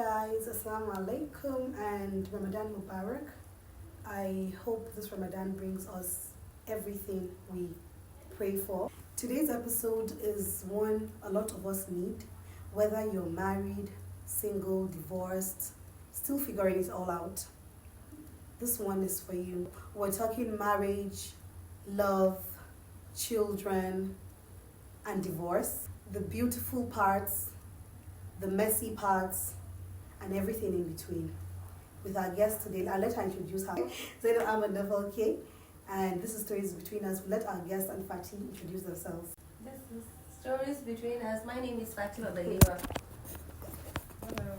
guys, Assalamu alaikum and Ramadan Mubarak. I hope this Ramadan brings us everything we pray for. Today's episode is one a lot of us need, whether you're married, single, divorced, still figuring it all out. This one is for you. We're talking marriage, love, children, and divorce. The beautiful parts, the messy parts, and everything in between. With our guest today, I'll let her introduce her. Zainab Ahmed Navalke, and this is Stories Between Us. We'll let our guest and Fatih introduce themselves. This is Stories Between Us. My name is Fatima Baliwa. Hello,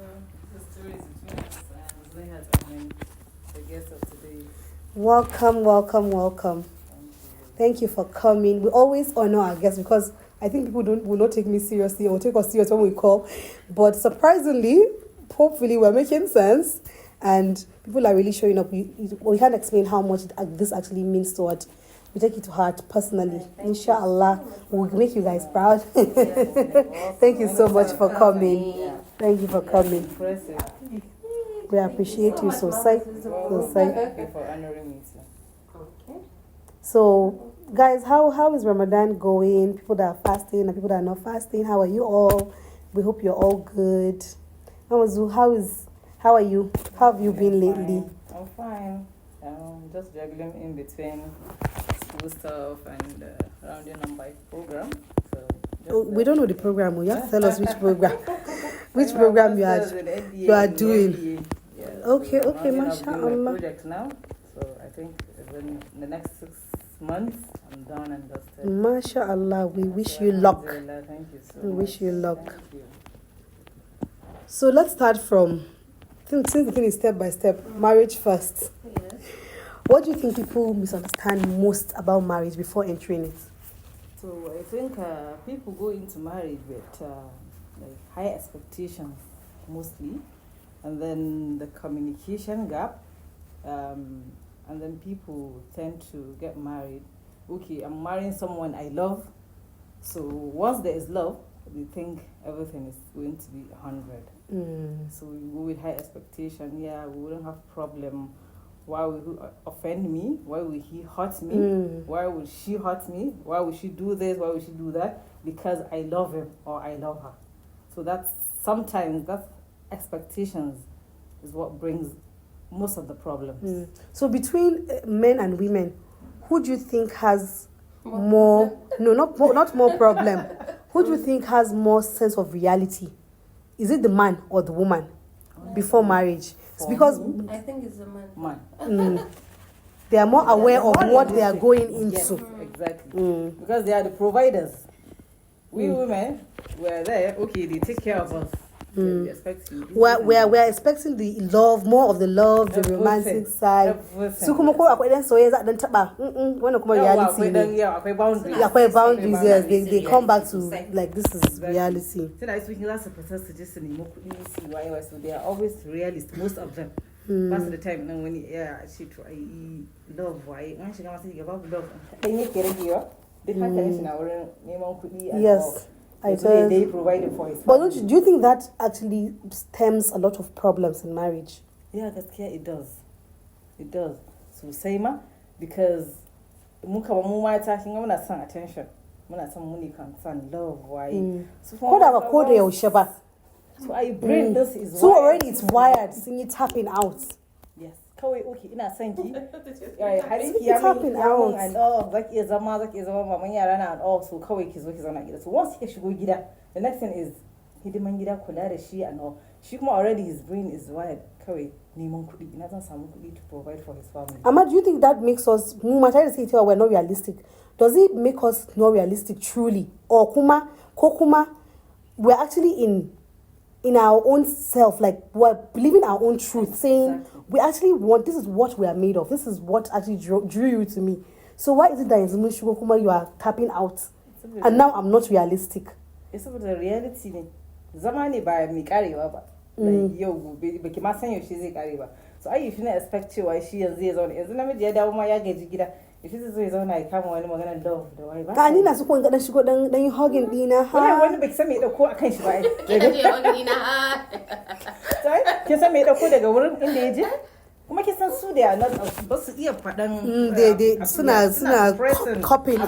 this is Stories Between Us. I'm Zlayhat Ahmed, the guest of today. Welcome. Thank you for coming. We always honor our guests because I think people will not take me seriously or take us serious when we call. But surprisingly, hopefully we're making sense and people are really showing up. We can't explain how much this actually means to us. We take it to heart personally. Inshallah, we'll make you guys proud. Thank you so much for coming. Thank you for coming. Impressive. We appreciate you so Thank you for honoring me too. So, guys, how is Ramadan going? People that are fasting and people that are not fasting, how are you all? We hope you're all good. How are you? How have you been lately? I'm fine. Just juggling in between school stuff and rounding on my program. So We don't know the program. You have to tell us which program. Which program you are doing. Yeah, Okay, so I'm mashallah. project now. So I think in the next 6 months, I'm done and dusted. MashaAllah, we wish So, you luck. Alhamdulillah, thank you so We much. wish you luck. Thank you. So let's start from, since the thing is step by step, marriage first. Yes. What do you think people misunderstand most about marriage before entering it? So I think people go into marriage with like high expectations mostly, and then the communication gap, and then people tend to get married. Okay, I'm marrying someone I love, so once there is love, they think everything is going to be 100. So we go with high expectation. Yeah, we wouldn't have problem. Why will he offend me? Why will he hurt me? Why will she hurt me? Why will she do this? Why will she do that? Because I love him or I love her. So sometimes that expectations is what brings most of the problems. So between men and women, who do you think has more? No, not more problem. Who do you think has more sense of reality? Is it the man or the woman before marriage? It's because I think it's a man. they are more aware of what they are going into. Yes, exactly. Because they are the providers. We women, we're there. Okay, they take care of us. They expect you. We're expecting the love, more of the love, the Everything. romantic side. Everything. So kuma ko akwai dan soyayya dan taba. When kuma reality ne. Akwai boundaries. Akwai boundaries. Yes, they come back to like this is Exactly. reality. So that is when last supporters to just nemo kudi see why so they are always realist, most of them. Most of the time then when she try love why when she gama sai ga babu love. Dan yake ragewa. Duk hankalin shi na wurin neman kudi and Yes. all. I So tell. they provided for his But family. do you think that actually stems a lot of problems in marriage? Yeah, gaskiya it does. It does. Sosai ma because mu kama mu mata kin ga muna son attention. Muna son money kan son love why. So Ko da ba ko da yaushe ba. So I brain this is So wired. already it's wired, seeing it tapping out. Yes. Kawai okay ina son ki. Har ki It's ya happening min out. and all zaki iya zama maman yara na and all so kawai ki zo ki zauna gida. So once ki shigo gida, the next thing is hidiman gida kula da shi and all. Shi kuma already his brain is wired. Kawai neman kuɗi ina zan samu kuɗi to provide for his family. Amma, do you think that makes us, I try to say it here, we're not realistic. Does it make us not realistic truly? Or kuma, we're actually in our own self, like we're believing our own truth, saying Exactly. we actually want, this is what we are made of. This is what actually drew you to me. So why is it that in Zumushugo Kuma you are tapping out? And now I'm not realistic. It's about the reality ne. Zama ne ba mai karewa ba. Like yau gobe baki ma san yaushe zai kare ba. So ai you shouldn't expect cewa shi yanzu ya zauna. Yanzu namiji ya dawo ma ya gaji gida. If this is zai zauna ya kama wani maganar love da wai ba. Ka ni na su ko in ga dan shigo dan yi hugging dina wani baki san me ya dauko akan shi ba ai. Sai kin san me ya dauko daga wurin inda ya je? Kuma kin san su da ba su iya faɗan suna copying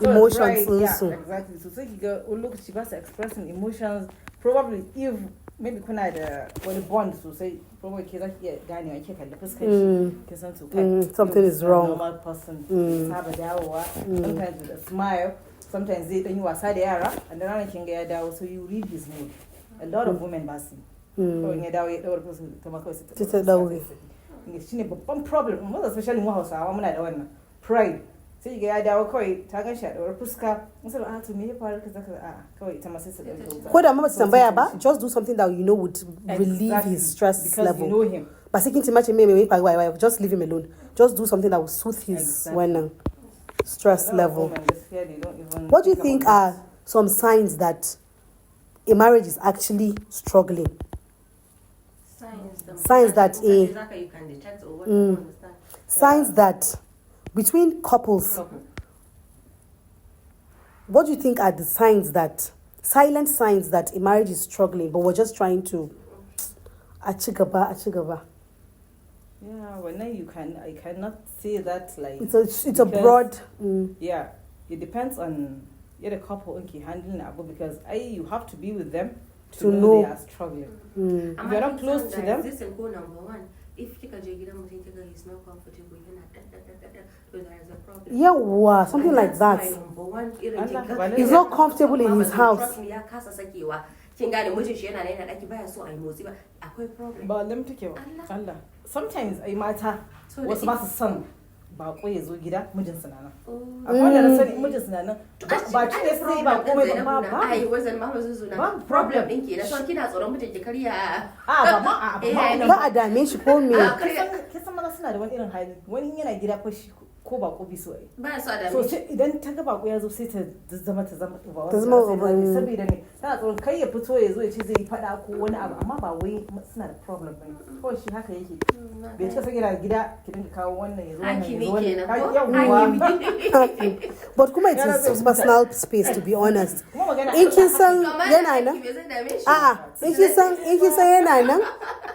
emotions su. Exactly. So sai kiga wani lokaci ba su expressing emotions probably if maybe kuna da wani bond sosai probably ke zaki iya ganewa ke kalli fuskar shi kin san to something is wrong. Normal person saba dawowa sometimes with a smile sometimes zai dan yi wasa da yara and then ranar kin ga ya dawo so you read his mood. A lot of women ba su kawai ya dawo ya daura fuskar ta kawai sai ta daure. Shi ne babban problem most especially mu Hausawa muna da wannan pride sai ga ya dawo kawai ta gan shi a daura fuska musul a to me ya faru kaza kawai ita ma sai su dauka ko da ma su tambaya ba just do something that you know would relieve his stress because level. You know him. Ba sai kin timace me why just leave him alone. Just do something that will soothe his stress level. What do you think are some signs that a marriage is actually struggling? Signs that signs that between couples. What do you think are the silent signs that a marriage is struggling, but we're just trying to achigaba? Yeah, well, I cannot say that like it's a broad. Yeah, it depends on the couple handling it because you have to be with them to know they are struggling. If you're not close to them. This will go number one. If kika je gidan mutum kika he's not comfortable, yana so there is a problem. Yeah, something like that. He's not comfortable in his house. Kin gane mijin shi yana yana daki baya so ai motsi ba akwai problem. Ba lam take ba. Allah. Sometimes ai mata wasu ba su son bako ya zo gida mijin sunana. Akwai da na sani mijin sunana ba ci ne sai ba komai ba. Ai wazan ma mazu zuna. Ba problem din ke da so kina tsoron mijin ki karya. Ba a dame shi ko me. Kisan maza suna da wani irin hali. Wani yana gida ko shi ko bako bi so ai. Ba so da so idan ta ga bako ya zo sai ta zama ba wani saboda ne tana tsoron kai ya fito ya zo ya ce zai fada ko wani abu amma ba wai suna da problem bane ko shi haka yake bai cika sai gida ki dinga kawo wannan ya zo wannan but kuma it's personal space to be honest in kin san yana nan in kin san yana nan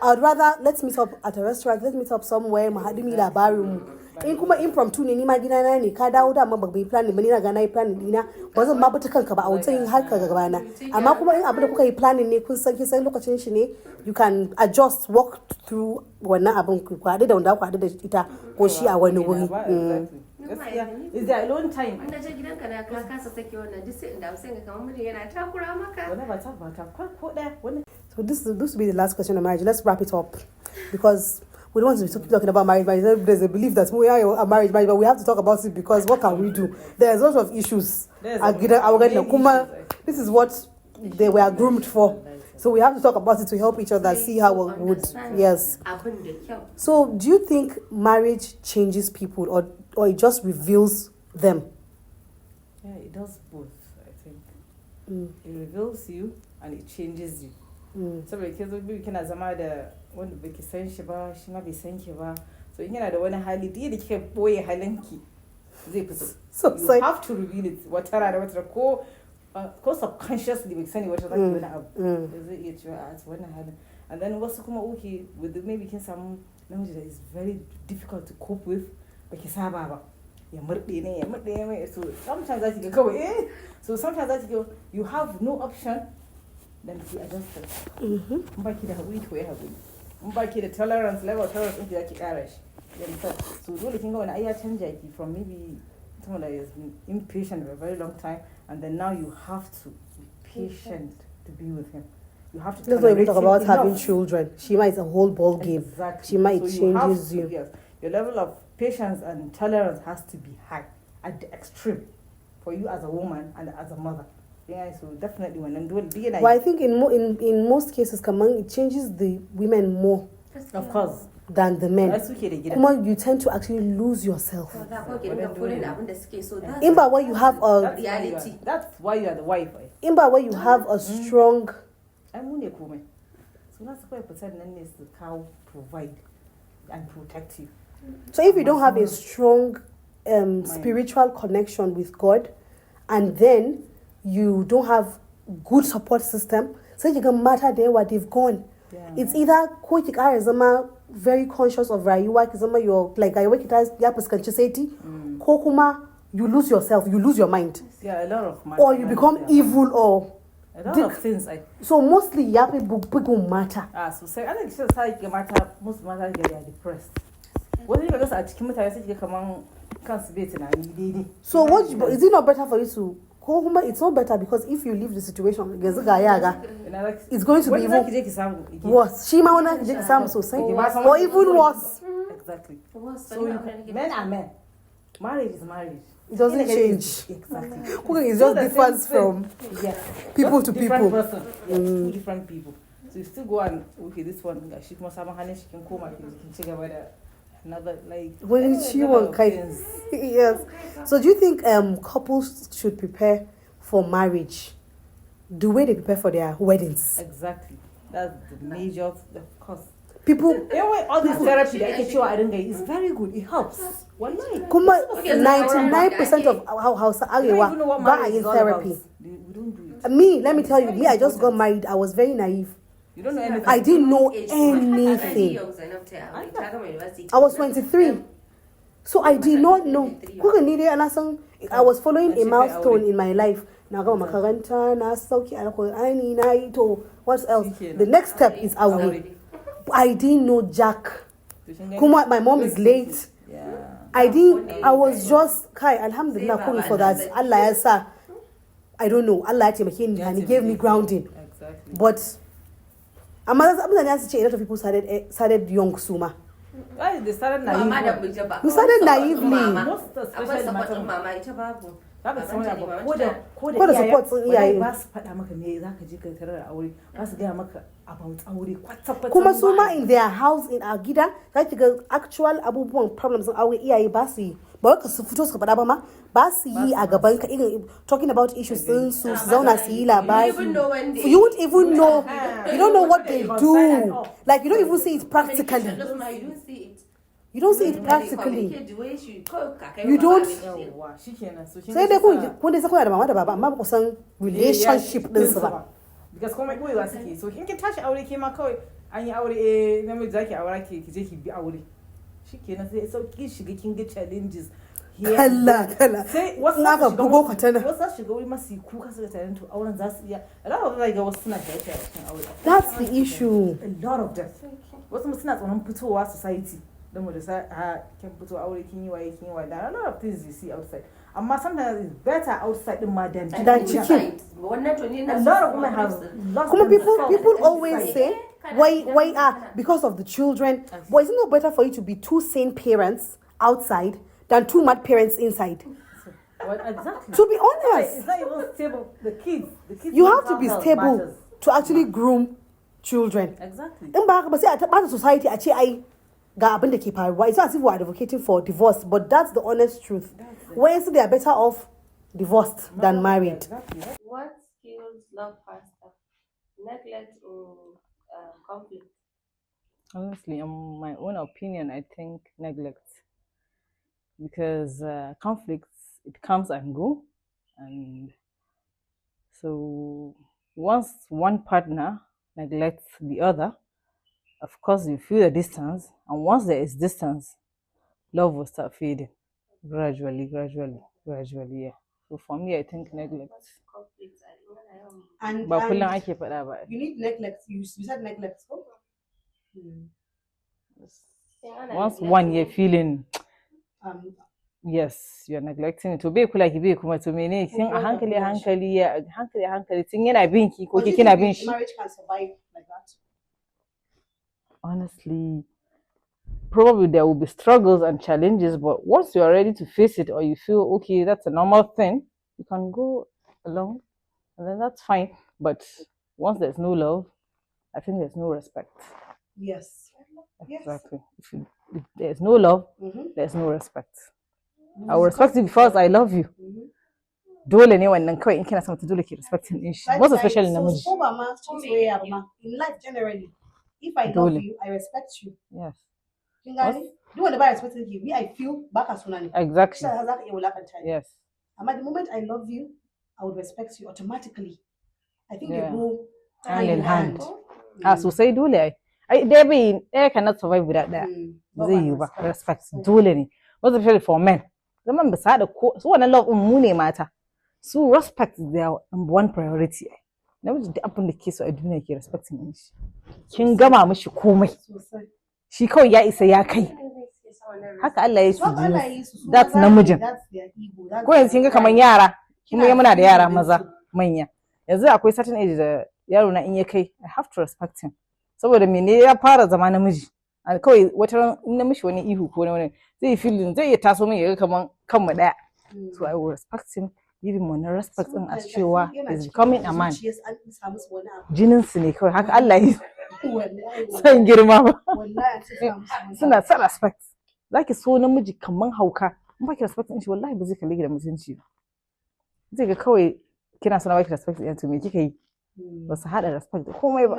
I'd rather let's meet up at a restaurant, let's meet up somewhere mu haɗu mi labarin mu in kuma impromptu ne ni ma gidana ne ka dawo da amma ba bai planning ba ni na ga na yi planning dina ba zan ma buta kanka ba a wutan har ka gaba na amma kuma in abin da kuka yi planning ne kun san lokacin shi ne you can adjust walk through wannan abin ku haɗu da wanda ku haɗu da ita ko shi a wani wuri is there alone time inda je gidanka da ka kasa sake wannan duk sai inda sai ga kamar miji yana takura maka wala ba ta ko daya wannan so this will be the last question on marriage. Let's wrap it up because we don't want to be talking about marriage. There's a belief that we are a marriage, but we have to talk about it because what can we do? There's lots of issues. This is what they were groomed for. So we have to talk about it to help each other see how we would. Yes. So do you think marriage changes people or it just reveals them? Yeah, it does both, I think. It reveals you and it changes you. Saboda ke zo biyu kina zama da wanda baki san shi ba shi ma bai san ki ba so in yana da wani hali da kike boye halinki zai fito so you have to reveal it wata rana ko subconsciously bai sani wata zaki wani abu da zai iya cewa a wannan halin and then wasu kuma with maybe kin samu namiji that is very difficult to cope with baki saba ba ya murde ne so sometimes zaki ga kawai so sometimes zaki go you have no option then ki adjust in baki da haƙuri to ya haƙuri in baki da tolerance level tolerance ɗin zaki ƙara shi so dole kin ga wani ya canja ki from maybe someone that has been impatient for a very long time and then now you have to be patient to be with him. You have to. Let's not even talk about having children. She might a whole ball game. Exactly. She might changes you. Yes, your level of patience and tolerance has to be high at the extreme for you as a woman and as a mother. Yeah, so definitely when I'm doing DNA. Well, I think in most cases, it changes the women more. Of course. Than the men. You tend to actually lose yourself. Imba where you have a reality. That's why you are the wife. Imba where you have a strong. So that's why person is the cow provide and protect you. So if you don't have a strong spiritual connection with God, and then you don't have good support system, sai kiga mata da yawa they've gone. It's either ko ki kara zama very conscious of rayuwa ki zama your like rayuwa ki ta ya fuskanci saiti ko kuma you lose yourself, you lose your mind. Yeah, a lot of or you become evil or a lot of things. So mostly ya fi bugun mata. So sai ana kishin sai ga mata most mata ga they are depressed. Wani ka ga a cikin mutane sai kiga kaman kansu bai tunani daidai. So what is it not better for you to ko kuma it's not better because if you leave the situation yanzu ga yaga it's going to be even worse. Shi ma wani ki je ki samu sosai or even worse. Exactly. So men are men. Marriage is marriage. It doesn't change. Exactly. Cooking is just different from people to people. Two different people. So you still go and okay, this one she must have a she can come and can check about another like. When she won't kind. Yes. So do you think couples should prepare for marriage the way they prepare for their weddings? Exactly. That's the major cause. People, all this therapy that is very good. It helps. Kuma 99% of our house are in therapy. We don't do it. Me, let me tell you, I just got married. I was very naive. You don't know anything. I didn't know anything. I was 23. So I did not know. I was following a milestone in my life. What else? The next step is Aure. I didn't know Jack. Kuma, my mom is late. I was just alhamdulillah calling for that. Allah yasa. I don't know. Allah and he gave me grounding. Exactly. But a lot of people started young Suma. They started naively. We started naively. Most especially mama. Babu sauna ba ko da support sun iyaye ba su faɗa maka me zaka je ka tarar aure ba su ga maka about aure kwata kuma su ma in their house in a gida zaki ga actual abubuwan problems aure iyaye ba su yi ba ka su fito su faɗa ba su yi a gaban ka irin talking about issues din su zauna su yi labari you won't even know you don't know what they do like you don't even see it practically. You don't see it practically. You don't. Sai dai kun dai sako da mama da baba amma ba ku san relationship din su ba. Because komai boyewa suke. So in kin tashi aure ke ma kawai an yi aure namiji zaki aura ke je ki bi aure. Shikenan sai sauki shiga kin ga challenges. Kalla. Sai wasu naka bugo kwatana. Wasu shiga wuri masu kuka suka tare to auren za su iya. A lot of ga wasu suna da yake a cikin aure. That's the issue. A lot of them. Wasu suna tsoron fitowa society. Kin fito aure kin yi waye there are a lot of things you see outside amma sometimes it's better outside than chicken. A lot of women have lost people always say why because of the children. But isn't it better for you to be two sane parents outside than two mad parents inside? Exactly. To be honest, it's not even stable. The kids you have to be stable matters. To actually groom children. Exactly. In ba ba sai a taba society a ce ai ga abin da ke faruwa. It's not as if we're advocating for divorce, but that's the honest truth. Where they are better off divorced than married. Exactly. What skills love faster? Neglect or conflict? Honestly, in my own opinion, I think neglect. Because conflicts, it comes and go. And so once one partner neglects the other, of course, you feel the distance, and once there is distance, love will start fading gradually. Yeah. So for me, I think neglect. And you need neglect. You said neglect. Once one year feeling, yes, you're neglecting it. To be like you be kuma to me, think a hankali, think yana binki ko kina bin shi. Marriage can survive like that. Honestly, probably there will be struggles and challenges, but once you are ready to face it or you feel okay, that's a normal thing, you can go along and then that's fine. But once there's no love, I think there's no respect. Yes. Exactly. If there's no love, there's no respect. I will respect you because I love you. Dole ne wannan kawai in kina son ta dole ki respecting din shi. Most especially namiji. So in life generally. If I love you, I respect you. Yes. duk wanda ba respecting ki, me I feel baka suna ne. Exactly. Shi za ka iya wulakanta ni. Yes. Amma the moment I love you, I would respect you automatically. I think they Yeah. go Hand in hand. Mm. Sosai dole ai dai bai ɗaya cannot survive without ɗaya. Love Zai and yi ba. respect. Respect dole ne. Most especially for men. Zaman ba su haɗa ko su wannan love ɗin mu ne mata. Su respect is their number one priority. Namiji duk abin da ke so a duniya ke respecting din shi. Kin gama mishi komai. Sosai. Shi kawai ya isa ya kai. Haka Allah ya yi su Haka Allah ya biyu. yi su, su That's maza namijin. ne, that's their ego, that's Ko yanzu kin ga their kamar right. yara. Kuma Kina muna da yara feeling maza su. manya. Yanzu akwai certain age da yaro na in ya kai I have to respect him. Saboda mene ya fara zama namiji. Kawai wata ran in na mishi wani ihu ko wani zai yi feeling zai iya taso min ya ga kaman kanmu ɗaya. So I will respect him, give him wannan respect din as cewa is becoming a man. Jinin su ne kawai haka Allah ya yi. San girma ba. Suna son respect. Zaki so namiji kaman hauka. In baki respect din shi wallahi ba zai kalle ki da mutunci ba. Zai ga kawai kina son baki respect din to me kika yi? Ba su haɗa respect da komai ba.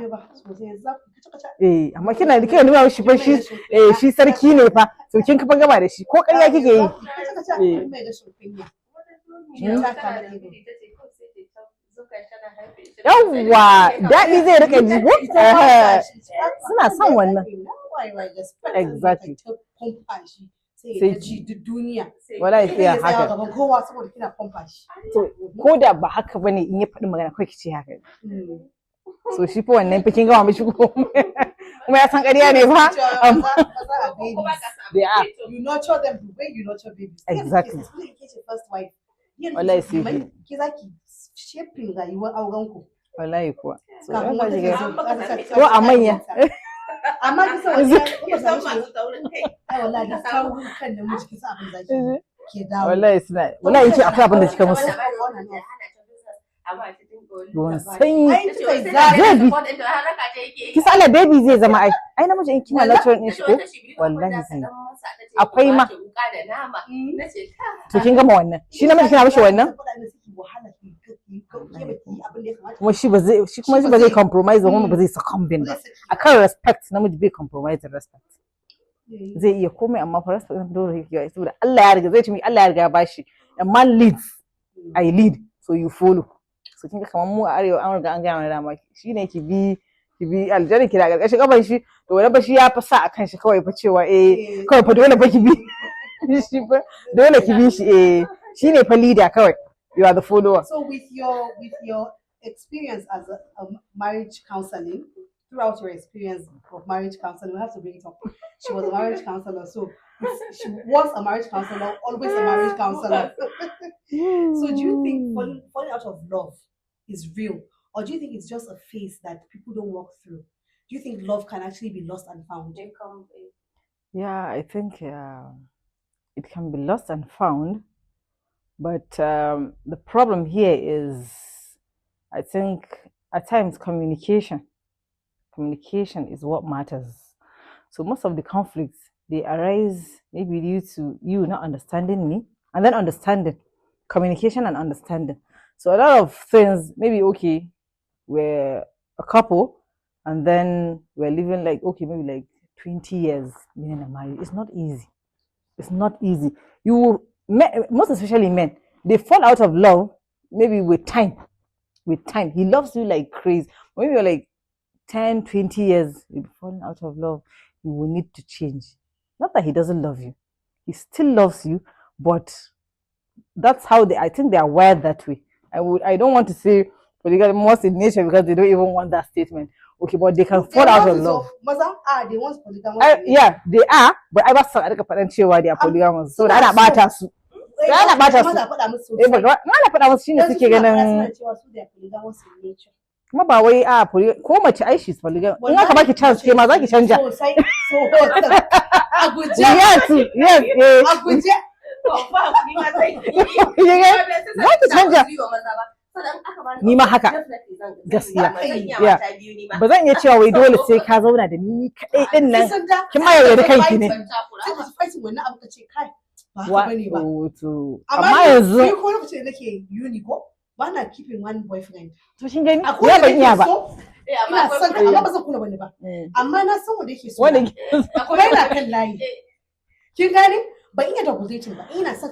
Amma kina nuna shi fa shi sarki ne fa. To kin kafa gaba da shi ko ƙarya kike yi? Yawwa daɗi zai rika ji ko? Suna son wannan. Exactly. Sai ji duk duniya. Wallahi iya haka. Gaban kowa saboda kina pompa shi. To ko da ba haka bane in ya faɗi magana kawai kice haka. So shi fa wannan fa kin gama mishi komai. Kuma ya san ƙarya ne fa. You nurture them the way you nurture babies. Exactly. First wife. Wallahi sai ki zaki shaping rayuwar auren ku. Wallahi kuwa. Ko a manya. Amma kisa masu taurin kai. Ai wallahi da taurin kan namiji kisa abin zaki ke dawo. Wallahi suna wallahi ce akwai abin da kika musu. Ruwan sanyi zai bi kisa Allah baby zai zama ai namiji in kina natural din shi ko wallahi sai akwai ma to kin gama wannan shi namiji kina mishi wannan kuma shi ba zai compromise ba kuma ba zai succumb ba akan respect namiji bai compromise respect zai iya komai amma fa respect din dole yake saboda Allah ya riga zai ce mi Allah ya riga ya bashi a man leads I lead so you follow so kin ga kamar mu a arewa an riga an gaya mana dama shine ki bi aljanna ki da gargashin gaban shi to wani ba shi ya fa sa akan shi kawai fa cewa kawai fa dole fa ki bi shi fa dole ki bi shi shine fa leader kawai you are the follower. So with your experience as a marriage counseling, throughout your experience of marriage counseling, we have to bring it up. She was a marriage counselor, so she was a marriage counselor, always a marriage counselor. So do you think falling out of love is real, or do you think it's just a phase that people don't walk through? Do you think love can actually be lost and found? Yeah, I think it can be lost and found, but the problem here is, I think at times communication is what matters. So most of the conflicts, they arise maybe due to you not understanding me, and then understanding, communication and understanding. So a lot of things, maybe okay, we're a couple, and then we're living like, okay, maybe like 20 years being married. It's not easy. It's not easy. Most especially men, they fall out of love maybe with time. He loves you like crazy. When you're like 10, 20 years, you'll be falling out of love. You will need to change. Not that he doesn't love you. He still loves you, but that's how I think they are wired that way. I don't want to say polygamous in nature because they don't even want that statement. Okay, but they can fall out of love. They want polygamous. Yeah, they are, but I was saying that they are polygamous. So that's bata su. Ana bata su. Ana faɗa musu shine suke ganin kuma ba wai ko mace ai shi polygamous. In aka baki chance ke ma zaki canja. Yes. Aguje. Zaki canja. Ni ma haka gaskiya ba zan iya cewa wai dole sai ka zauna da ni kadai din nan kin ma yaudari kanki ne amma yanzu ni ko lokacin da nake uni ko ba na keeping one boyfriend to shin gani ya ban iya ba ina son amma ba zan kula bane ba amma na san wanda yake so kuma ina kan layi kin gane ba iya double dating ba ina son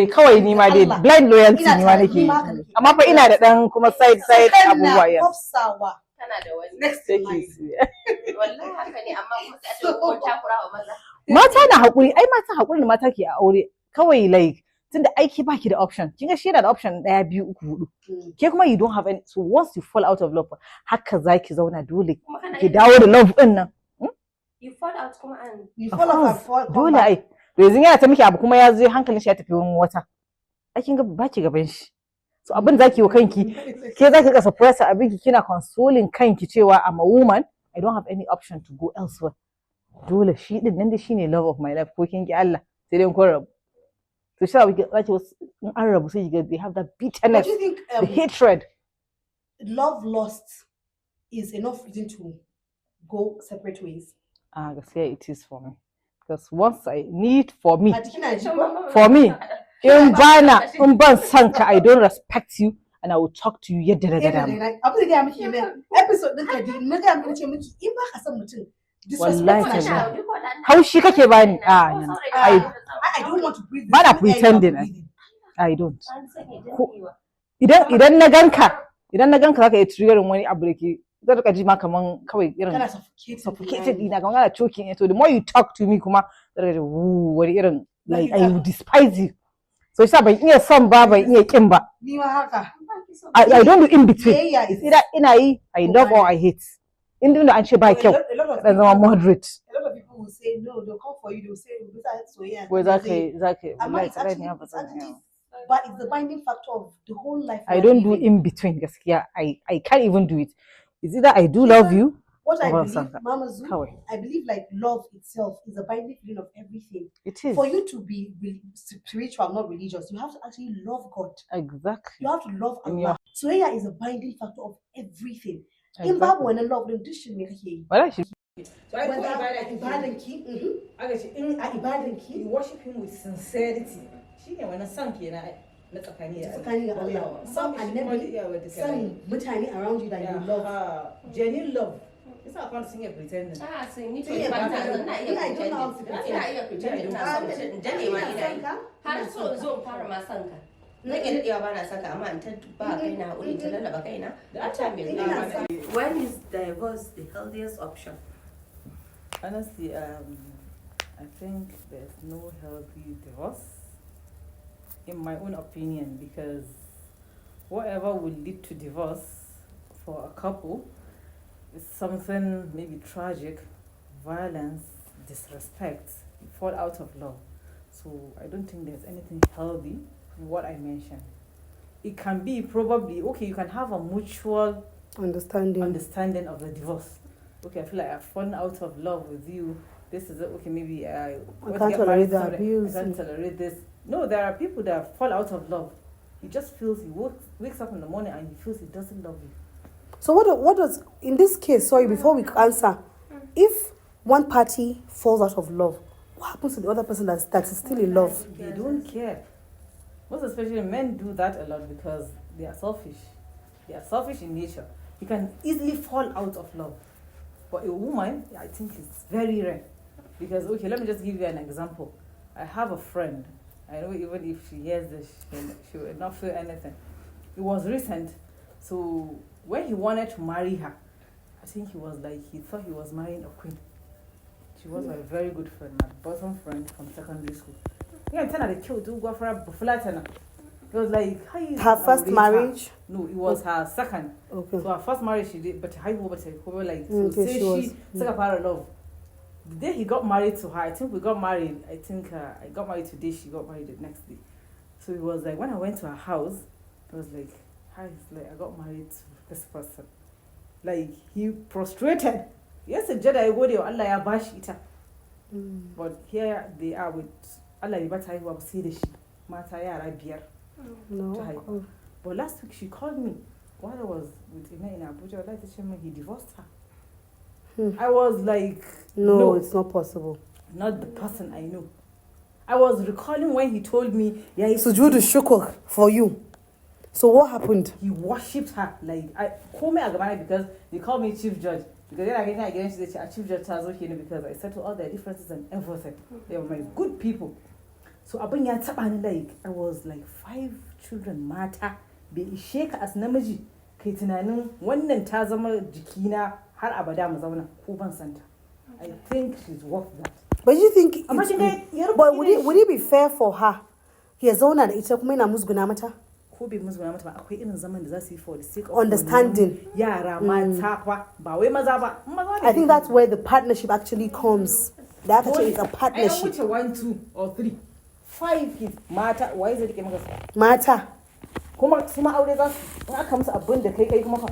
kawai ni ma dai blind loyalty ni ma nake amma fa ina da dan kuma side abubuwa ya tana da wani next wallahi haka ne amma kuma sai a ce ko takura wa maza mata na hakuri ai mata hakuri da mata ke a aure kawai like tunda aiki baki da option kin ga shi yana da option 1 2 3 4 ke kuma you don't have any so once you fall out of love haka zaki zauna dole ki dawo da love din nan you fall out kuma and you fall out dole ai yanzu yana ta miki abu kuma ya zo hankalin shi ya tafi wani wata ai kin ga baki gaban shi so abin zaki wa kanki ke zaki ka suppress abin ki kina consoling kanki cewa I'm a woman I don't have any option to go elsewhere dole shi din nan da shine love of my life ko kin ki Allah sai dai kun rabu to shi zaki in an rabu sai you they have that bitterness the hatred love lost is enough reason to go separate ways gaskiya it is for me because once I need for me in ban san ka I don't respect you and I will talk to you yadda na gada mu abin da ga miki ne episode din ka din na ga miki ce miki in ba ka san mutum wallahi haushi kake bani I don't want to breathe bana pretending I don't idan na ganka zaka yi triggering wani abu da ke zai rika ji ma kaman kawai irin kana suffocated ina kaman kana choking so the more you talk to me kuma zai rika wani irin like I will despise you so shi ban iya son ba ban iya kin ba ni ma haka I don't do in between it's either ina yi I love or I hate in da an ce ba kyau dan zama moderate a lot of people will say no they'll come for you they'll say soyayya wai zaka wallahi ne ba but it's the binding factor of the whole life I don't do in between gaskiya I can't even do it it's either I do love you what I believe Mama Zoo I believe like love itself is a binding feeling of everything it is for you to be spiritual not religious you have to actually love God exactly you have to love Allah soyayya is a binding factor of everything in babu wani love din dishin ne kake yi wala shi so I ibadanki aka ce in a ibadanki you worship him with sincerity shine wannan san kenan na tsakani da Allah san annabi san mutane around you that you love genuine love it's not fun to sing pretending sai ni to ba ta ina iya pretending ina son jane ma ina yi har so zo fara ma san ka nake dadewa bana saka amma in ta ba kaina hakuri ta lalaba kaina da ta me when is divorce the healthiest option honestly I think there's no healthy divorce in my own opinion because whatever will lead to divorce for a couple is something maybe tragic, violence, disrespect, you fall out of love. So I don't think there's anything healthy in what I mentioned. It can be probably, okay, you can have a mutual understanding of the divorce. Okay, I feel like I've fallen out of love with you. This is it. Okay, maybe I can't tolerate the abuse. I can't tolerate this. No, there are people that fall out of love. He just feels he wakes up in the morning and he feels he doesn't love you. So what does in this case? Sorry, before we answer, if one party falls out of love, what happens to the other person that is still in love? They don't care. Most especially men do that a lot because they are selfish. They are selfish in nature. You can easily fall out of love. But a woman, I think it's very rare. Because, okay, let me just give you an example. I have a friend. I know even if she hears this, she will not feel anything. It was recent. So when he wanted to marry her, I think he thought he was marrying a queen. She was my very good friend, my bosom friend from secondary school. He was like, her first marriage? No, it was her second. Okay. So her first marriage she did, but she like okay, she took up her love. The day he got married to her, I think we got married. I think I got married today, she got married the next day. So it was like when I went to her house, I was like, hi, like I got married to this person. Like he prostrated. Yes, a Jedi go there, Allah ya bashi ita. But here they are with Allah ya bata haihuwa sai da shi. Mata yara biyar. No. But last week she called me while I was with Ina in Abuja. I'd like to tell me he divorced her. I was like, no, it's not possible. Not the person I know. I was recalling when he told me, yeah, Sujudu shukr for you. So what happened? He worshipped her. Like I call me Agabani because they call me chief judge. because then again I get into the achieve just as okay because I settled all their differences and everything. They were my good people. So abin ya taba ni like I was like 5 children mata bai ishe ka as namiji kai tunanin wannan ta zama jikina har abada mu zauna ko ban santa. I think she's worth that. But you think but would it be fair for her? Ya zauna da ita kuma yana musguna mata? Ko bai musguna mata ba akwai irin zaman da za su yi for the sake of understanding. Yara mata ba wai maza ba. I think that's where the partnership actually comes. That actually is a partnership. I want 1, 2 or 3. 5 kids mata why is it mata kuma aure za su aka musu abin da kai kuma fa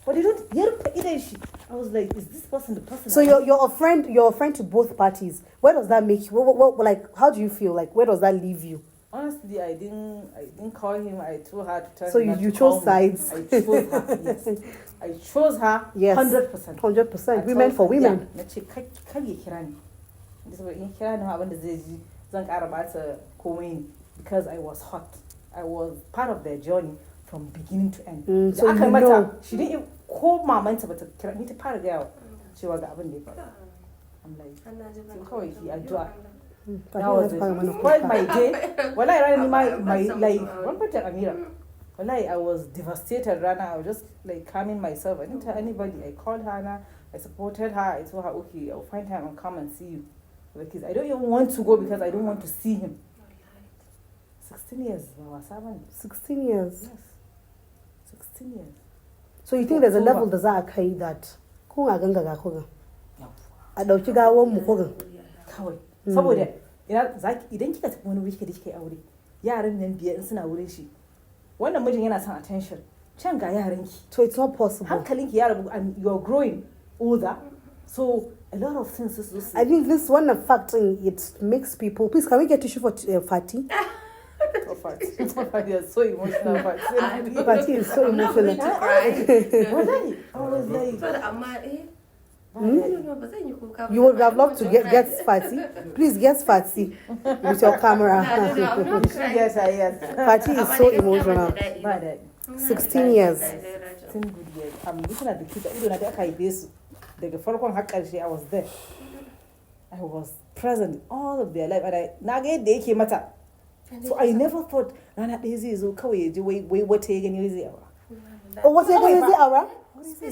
but you don't yarfa idan shi I was like is this person the person so you're a friend to both parties. Where does that make you what like how do you feel like where does that leave you? Honestly I didn't call him. I told her to turn so you chose sides. I chose her yes I chose her yes 100% women for women. Nace kai ya kira ni saboda in kira ni abin da zai ji zan ƙara bata komai because I was hot. I was part of their journey from beginning to end. So aka mata she didn't ko mamanta bata kira ni ta fara gaya cewa ga abin da ya faru. I'm like so kawai ki addu'a. That was spoiled my day. Wallahi rana my like one part Amira. Wallahi I was devastated rana. I was just like calming myself. I didn't tell anybody. I called her. I supported her. I told her okay I'll find time and come and see you. Because I don't even want to go because I don't want to see him. 16 years. 16 years? Yes. 16 years. So you think there's a level da za a kai that kun a ganga ga kuga? A dauki gawon mu kuga? Kawai. Saboda idan kika tafi wani wuri kika yi aure, yaran nan biyar suna wurin shi. Wannan mijin yana son attention. Can ga yaranki. So it's not possible. Hankalinki ya rabu and you're growing older. So a lot of things is I think this one fact it makes people. Please, can we get tissue for Fati? Oh, Fati is so emotional. Fati is so emotional. I was like, you would have loved to get Fati. Please guess Fati with your camera. Yes. Fati is so emotional. 16 years. 16 good years. I'm looking at the kids. I don't know that I this. Daga farkon har ƙarshe I was there. I was present all of their life and na ga yadda yake mata. So I never thought rana ɗaya zai zo kawai ya ji wai wata ya gani zai aura. Oh, wata ya gani zai aura?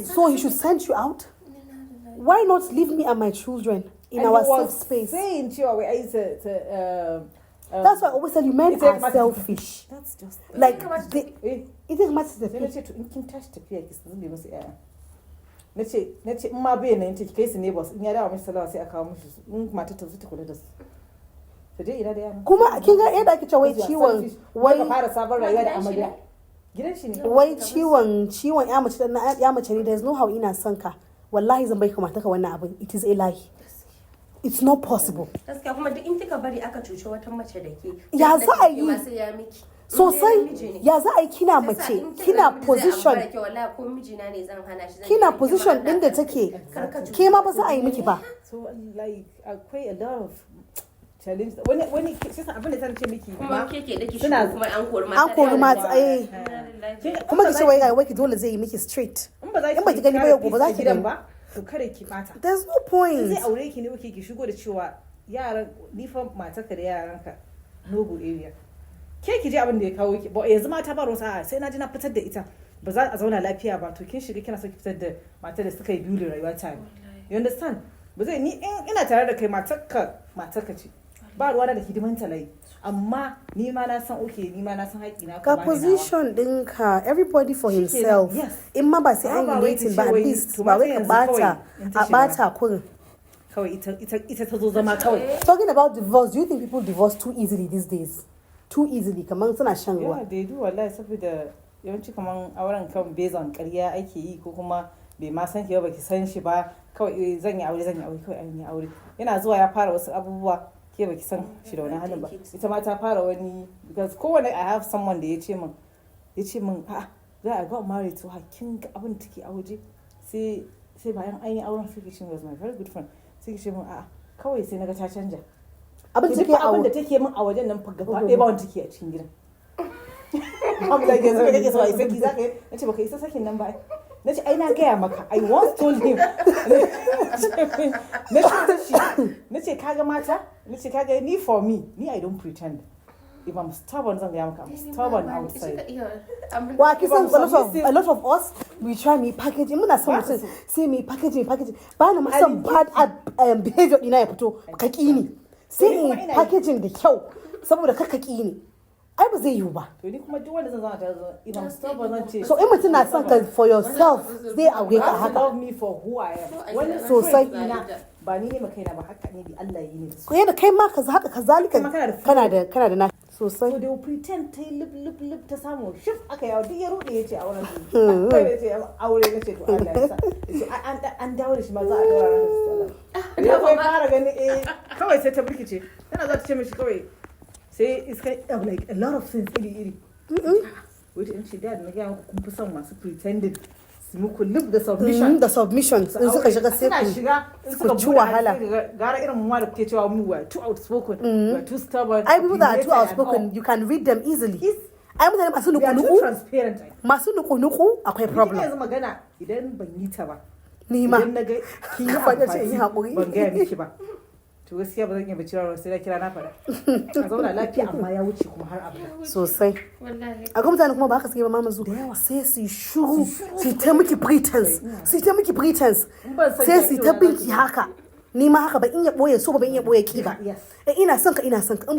So he should send you out? Why not leave me and my children in our safe space? Saying cewa wai ai that's why I always tell you men are selfish. That's just like it is much the sai ce to in kin tashi tafiya ki zube musu yaya. nace in ma bai nan take kai su ne boss in ya dawo mishi salawa sai a kawo mishi in mata ta zo ta kula da su to dai ina da yana kuma kin ga yadda ake cewa ciwon wai ka fara sabon rayuwa da amarya gidan shi ne wai ciwon ya mace ne there's no how ina son ka wallahi zan bai ka mata ka wannan abin it is a lie. It's not possible. Gaskiya kuma duk in kika bari aka cuce wata mace da ke ya za a yi sosai ya za a yi kina mace kina position din da take ke ma ba za a yi miki ba. So like akwai a lot of challenge wani shi sa abin da zan ce miki kuma keke da kishi kuma an kori mata kuma ki ce wai ki dole zai yi miki straight in ba ki gani ba yau gobe za ki gani ba to kare ki bata. There's no point. Zai aure ki ne ki shigo da cewa yaran ni fa matarka da yaranka no go area ke ki je abin da ya kawo ki ba yanzu mata ba ruwa sai na ji na fitar da ita ba za a zauna lafiya ba to kin shiga kina so ki fitar da matar da suka yi biyu rayuwa ta you understand ba zai ni ina tare da kai matarka ce ba ruwa da hidiman talai amma ni ma na san ni ma na san haƙi na ka position ɗinka everybody for himself in ma ba sai an dating ba at least ba wai ka bata kurin kawai ita ta zo zama kawai. Talking about divorce, do you think people divorce too easily these days? Too easily kamar suna shan ruwa? Yeah, they do wallahi saboda yawanci kamar auren kan based on ƙarya ake yi ko kuma bai ma san ki ba ki san shi ba kawai zan yi aure kawai an yi aure yana zuwa ya fara wasu abubuwa ke baki san shi da wani halin ba ita ma ta fara wani because kowane I have someone da ya ce min a za a got married to her kin ga abin take a waje sai bayan an yi auren sai she was my very good friend sai ce min a kawai sai naga ta canja abin da take min a wajen nan fa gaba ɗaya ba wanda take a cikin gidan amma da yanzu kake so ai saki zaka yi nace baka isa sakin nan ba na ce ai na gaya maka I once told him na ce kaga mata na ce kaga ni for me ni I don't pretend. If I'm stubborn, I'm stubborn outside. Well, a lot of us, we try me packaging. Muna son mutum sai me packaging. Ba na musan bad behavior ina ya fito kaki ni. Sai in packaging da kyau saboda kaki ni. Ai ba zai yiwu ba. To ni kuma duk wanda zan zama tare if I'm stubborn zan ce. So in mutum na son ka for yourself, zai aure ka haka. Love me for who I am. Wani sosai ba ni ne ma kaina ba haka ne bi Allah yi ne. Ko yadda kai ma ka haka kazalika kana da na sosai. So they will pretend ta yi lip ta samu shif aka yawo duk ya rude ya ce a wurin su. Kai ne ce aure na ce to Allah ya sa. An dawo da shi ma za a daura ranar sallah. Ya kai fara gani kawai sai ta birkice. Tana za ta ce mishi kawai sai it's kind of like a lot of things iri. Wait in shi dad na ga kun fi son masu pretended su muku lip da submission. Da submission in suka shiga sai ku ci wahala. Gara irin mu da kuke cewa mu were too outspoken, we were too stubborn. I people that are too outspoken, you can read them easily. Ai mutane masu nuku-nuku. Masu nuku-nuku akwai problem. Yanzu magana idan ban yi ta ba. Ni ma. Idan na ga kin yi amfani ban gaya miki ba. To gaskiya ba zan iya bacci sai da kira na fada. A zauna lafiya amma ya wuce kuma har abada. Sosai. Wallahi. A kuma mutane kuma ba haka suke ba mama zu. Sai su shuru, su ta miki pretense. Sai su ta binki haka. Ni ma haka ba in ya boye so ba in ya boye ki ba. Ina son ka in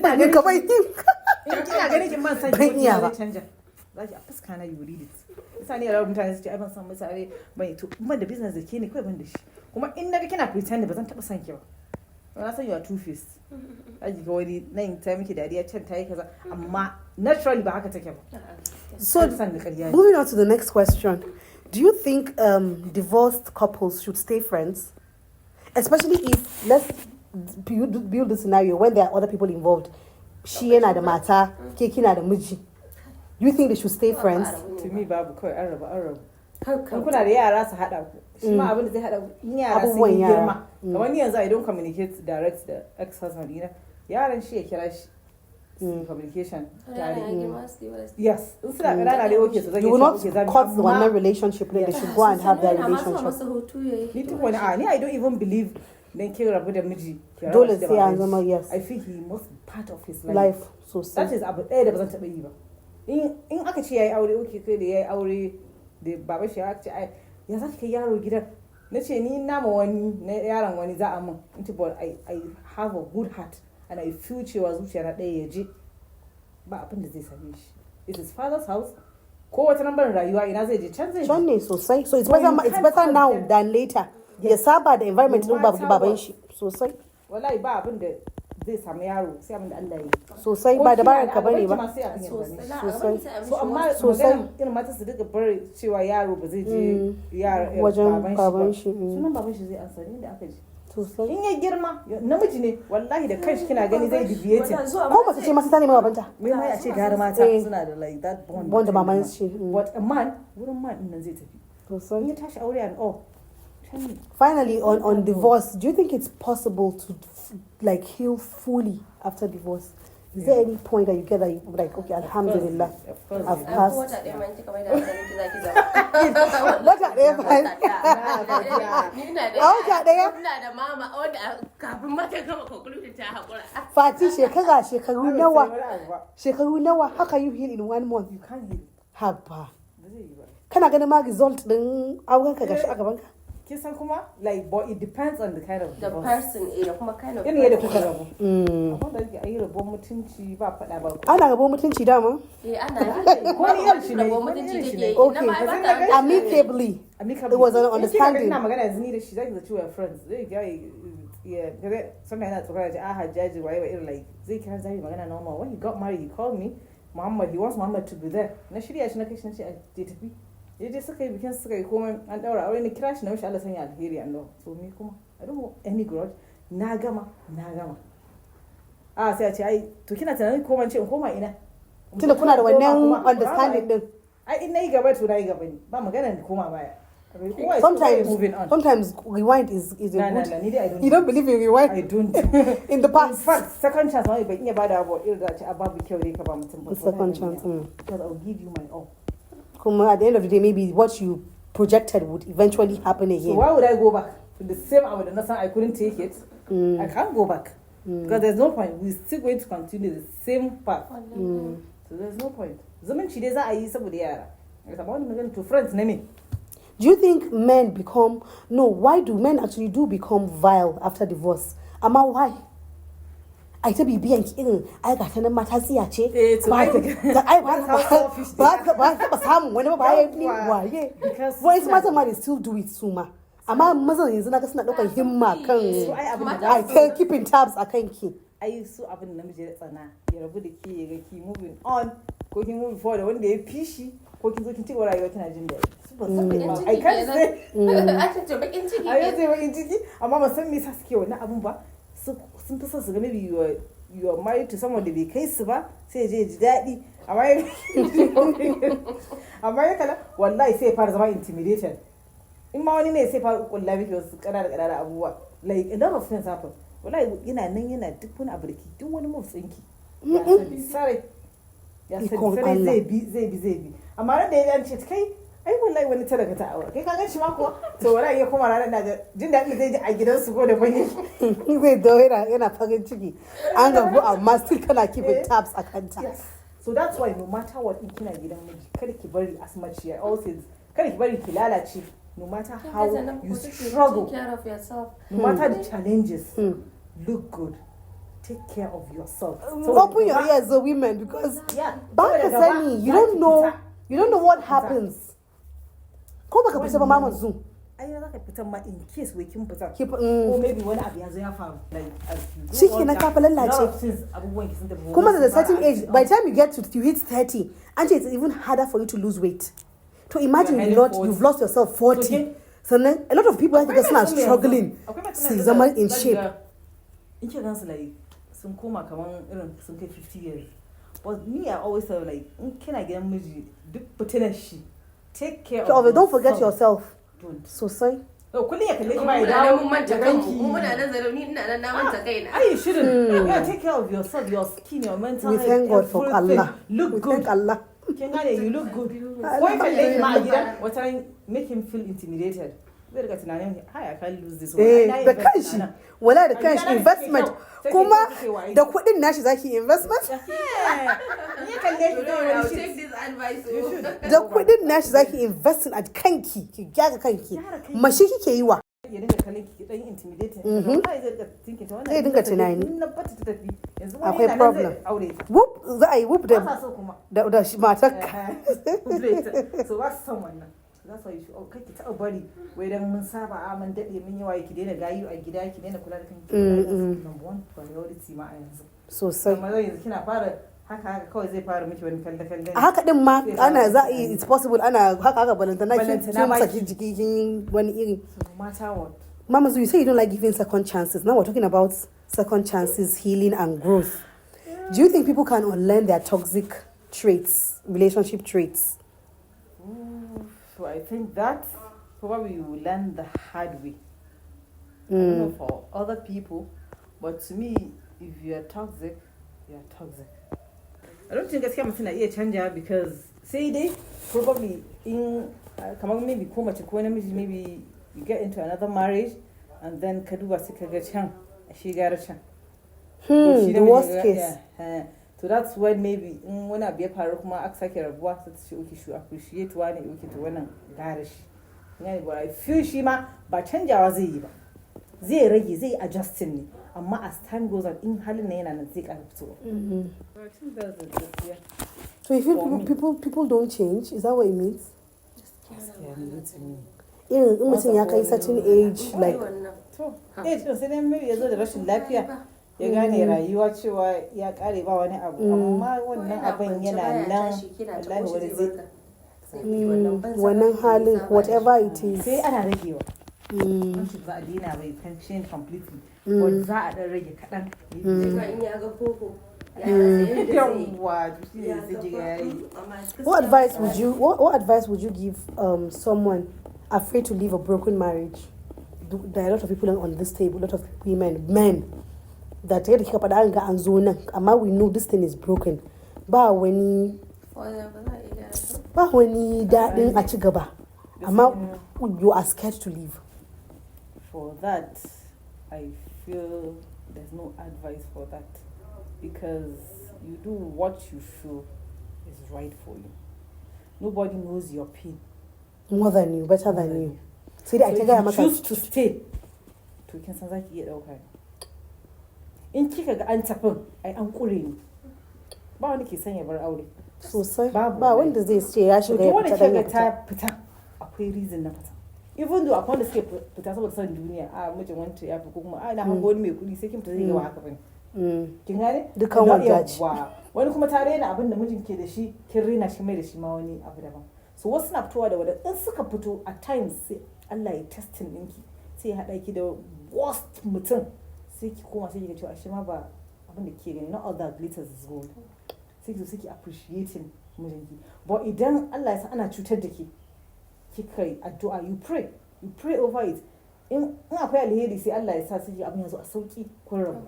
ba ni ka bai kin. Ina ganin kin man san ki ba canja. Zaki a fuska na you read it. Isa ne yaran mutane su ce ai ban san mutane ban to ban da business da ke ne kai ban da shi. Kuma in naga kina pretend ba zan taba san ki ba. Na san you are two-faced. Aji ga wani nan ta miki dariya can ta yi kaza amma naturally ba haka take ba. So moving on to the next question. Do you think divorced couples should stay friends? Especially if, let's build the scenario when there are other people involved. Shi yana da mata, ke kina da miji. Do you think they should stay friends? To me babu kawai an rabu. Kuna da yara su haɗa ku. Shi ma abin da zai haɗa yara sun yi girma. Kamar ni yanzu I don't communicate direct da ex-husband dina. Yaran shi ya kira shi. Communication. Yes. You will not cut one relationship. They should go and have their relationship. I don't even believe then kin rabu da miji. Dole sai an zama yes. I feel he must be part of his life. So that is abu ɗaya da ba zan taɓa yi ba. In aka ce yayi aure kai da yayi aure da baba shi aka ce ai ya zaki kai yaro gidan. Na ce ni nama wani na yaron wani za a mun. But I have a good heart and I feel cewa zuciya na ɗaya ya je ba abin da zai same shi. It's his father's house. Ko wata lambar rayuwa ina zai je can zai je. Can ne sosai. So it's better now than later. Ya saba da environment din baban shi sosai. Wallahi ba abin da zai samu yaro sai abin da Allah ya yi. Sosai ba dabarar ka bane ba. Sosai. So amma magana irin mata su duka bari cewa yaro ba zai je wajen baban shi. Sunan baban shi zai ansa ne da aka ji. Sosai. In ya girma namiji ne wallahi da kanshi kina gani zai deviate. Ko ba su ce masa ta nema babanta. Me ma ya ce gara mata suna da like that bond. Bond da maman shi. But a man wurin man din nan zai tafi. Sosai. In ya tashi aure and all. Finally, on divorce, do you think it's possible to like heal fully after divorce? Is there any point that you get that you like, okay, alhamdulillah, I've passed? What are Fati, shekaru nawa, how can you heal in 1 month? You can't heal. Haba. Kana ganin ma result din auren ka gashi a gaban ka? Kisan kuma like but it depends on the kind of the person kuma kind of yadda kuka rabu amma da yake ayi rabon mutunci ba fada ba ana rabon mutunci dama ana ko ni yar shi ne rabon mutunci take okay amicably it was an understanding ina magana yanzu ni da shi zaki zaci wa friends zai ga yeah kaga sometimes yana tsokara ji hajjaji waye wa irin like zai kira zai magana normal when he got married he called me Muhammad he wants Muhammad to be there na shirya shi na kai shi na ce je tafi yaje suka yi bikin suka yi komai an daura aure ni kira shi na mishi Allah sanya alheri an dawo so me kuma I don't want any grudge na gama sai a ce ai to kina tunanin ko ce in koma ina tunda kuna da wannan understanding din ai in nayi gaba to nayi gaba ne ba magana ni koma baya sometimes rewind is a good. You don't believe in rewind? I don't. In the past. In fact, second chance wani ban iya bada abu irin da ce ababu kyau dai ka ba mutum ba. Second chance. Because I'll give you my all. Kuma at the end of the day maybe what you projected would eventually happen again. So why would I go back to the same hour that I couldn't take it? I can't go back. Because there's no point. We're still going to continue the same path. So there's no point. Zaman shi dai za a yi saboda yara. Kamar wani magana to friends ne me. Do you think why do men actually do become vile after divorce? Amma why? Ai ta bibiyan ki irin ai ga tanan mata tsiya ce ba ta samu wani ba ya ni waye wai su mata ma they still do it su ma amma mazan yanzu naga suna daukar himma kan ai keeping tabs akan ki ai su abin da namiji ya tsana ya rabu da ke ya ga ki moving on ko kin move forward wanda ya fishi ko kin zo kin ci rayuwa kina jin daɗi ai kan sai a ce bakin ciki amma ba san me yasa suke wannan abun ba sun fi son su ga maybe you are married to someone da bai kai su ba sai je ji daɗi amma ya kala wallahi sai ya fara zama intimidated in ma wani ne sai fara kulla miki wasu ƙanana abubuwa like a lot of things happen wallahi yana duk wani abu da ki duk wani motsin ki ya sani zai bi amma ran da ya ce kai ai wallahi wani talaka ta aure kai ka gan shi ma kuwa to wallahi ya koma ranar da jin daɗi zai ji a gidansu ko da bane zai dawo yana farin ciki an gabu amma still kana keeping tabs a kanta. So that's why no matter what in kina gidan miji kada ki bari as much ya always kada ki bari ki lalace no matter how you struggle take care of yourself no matter the challenges look good. Take care of yourself. So open your ears, the women, because back sani, you don't know what happens. Ko baka fita ba mama zu. Ai za ka fita ma in case wai kin fita. Ko maybe wani abu ya zo ya faru. Shike na kafa lallace. Kuma at a certain age, by the time you hit 30, and it's even harder for you to lose weight. To imagine you've lost yourself 40. So then a lot of people I think are struggling. Su zama in shape. In ce gansu like sun koma kaman irin sun kai 50 years. But me I always say like in kina gidan miji duk fitinar shi take care of it. Don't forget yourself. Don't. Sosai. Kullum ya kalle ki ba idan mun manta kanmu muna da zarauni ina nan na manta kaina. You shouldn't. Yeah, take care of yourself, your skin, your mental health. We thank God for Allah. Look good. Thank Allah. Kin gane you look good. Ko ya kalle ki ma gidan wata make him feel intimidated. Zai riga tunanin I can't lose this one. Da kanshi. Wala da kanshi investment. Kuma da kuɗin nashi zaki investment? Da kuɗin nashi zaki investing a kanki, ki gyara kanki. Mashi kike yi wa. Ya dinga kallon ki dan intimidating. Zai dinga tunani. Akwai problem. Whoop za a yi whoop da matarka. So that's someone. That's why you should kai ki taɓa bari wai dan mun saba mun daɗe mun yi waye ki daina gayu a gida ki daina kula da kanki. Number one priority ma a yanzu. Sosai. Amma yanzu kina fara haka kawai zai fara miki wani kalle. Haka din ma ana za a yi it's possible ana haka balantana kin saki jiki kin wani iri. No matter what. Mama, so you say you don't like giving second chances. Now we're talking about second chances, healing and growth. Do you think people can unlearn their toxic traits, relationship traits? So I think that probably you will learn the hard way. I don't know for other people, but to me, if you are toxic, you are toxic. I don't think gaskiya mutum na iya canja because say they probably in kamar maybe ko mace ko namiji maybe you get into another marriage and then ka duba sai ka ga can shi gara can. The worst case. Yeah. So that's when maybe in wani abu ya faru kuma aka sake rabuwa sai ta ce okay shi appreciate wani okay to wannan gara shi. Yani but I feel shi ma ba canjawa zai yi ba. Zai rage zai adjusting ne amma as time goes on in halin na yana nan zai ƙara fitowa. I think that's it. Yeah. So you feel people don't change? Is that what it means? In mutum ya kai certain age like sai dai maybe ya zo da rashin lafiya ya gane rayuwa cewa ya kare ba wani abu amma wannan abin yana nan wallahi wani zai wannan halin whatever it is sai ana ragewa wancan za a dina bai function completely but za a dan rage kaɗan What advice would you give someone afraid to leave a broken marriage? There are a lot of people on this table, a lot of women, men that take kika faɗa an ga an zo nan amma we know this thing is broken. Ba wani daɗin a ci gaba. you are scared to leave. For that, I feel there's no advice for that, because you do what you feel is right for you. Nobody knows your pain more than you, better than you. So if you choose to stay, to kin san zaki iya dauka. In kika ga an tafin ai an kure ni, ba wani ke sanya bar aure sosai, ba wanda zai ce ya shiga ya fita dan ya fita. Akwai reason na fita. Even though akwai wanda suke fita saboda son duniya, a mijin wanta ya fi ko kuma a na hango wani mai kuɗi sai kin fita zai ga haka bane. Kin gane? Dukan wajaji. Wani kuma ta rena abin da mijin ke da shi, kin rena shi mai da shi ma wani abu daban. So wasu na fitowa da wadda in suka fito at times sai Allah ya testing ɗinki, sai ya haɗa ki da worst mutum, sai ki koma sai ki ga cewa shi ma ba abin da ke gani, not all that glitters is gold. Sai ki suke appreciating mijinki. But idan Allah ya sa ana cutar da ke, kika yi addu'a, you pray over it. In akwai alheri sai Allah ya sa sai abin ya zo a sauki kun rabu.